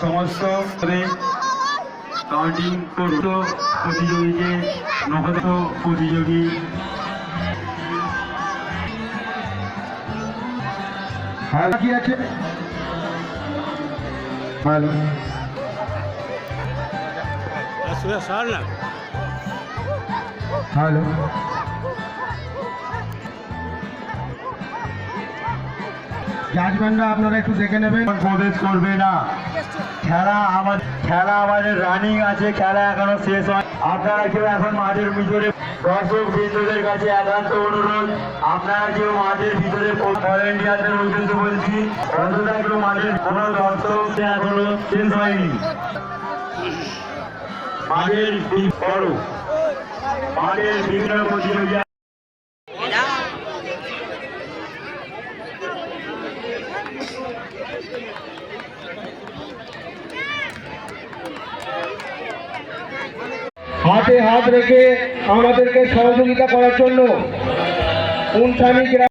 সমস্ত কাউন্টিং প্রতিযোগীকে নগদ প্রতিযোগী কি আছে ভালো হ্যালো জাজমেন্টরা আপনারা একটু দেখে নেবেন। প্রবেশ করবে না। খেলা আমাদের রানিং আছে, খেলা এখনো শেষ হয়। আপনারা কেউ এখন মাঠের ভিতরে দর্শক বৃন্দদের কাছে একান্ত অনুরোধ, আপনারা কেউ মাঠের ভিতরে ভলেন্টিয়ারদের উদ্দেশ্যে বলছি, অন্তত কেউ মাঠের কোনো দর্শক এখনো শেষ হয়নি। মাঠের বিভিন্ন প্রতিযোগিতা হাতে হাত রেখে আমাদেরকে সহযোগিতা করার জন্য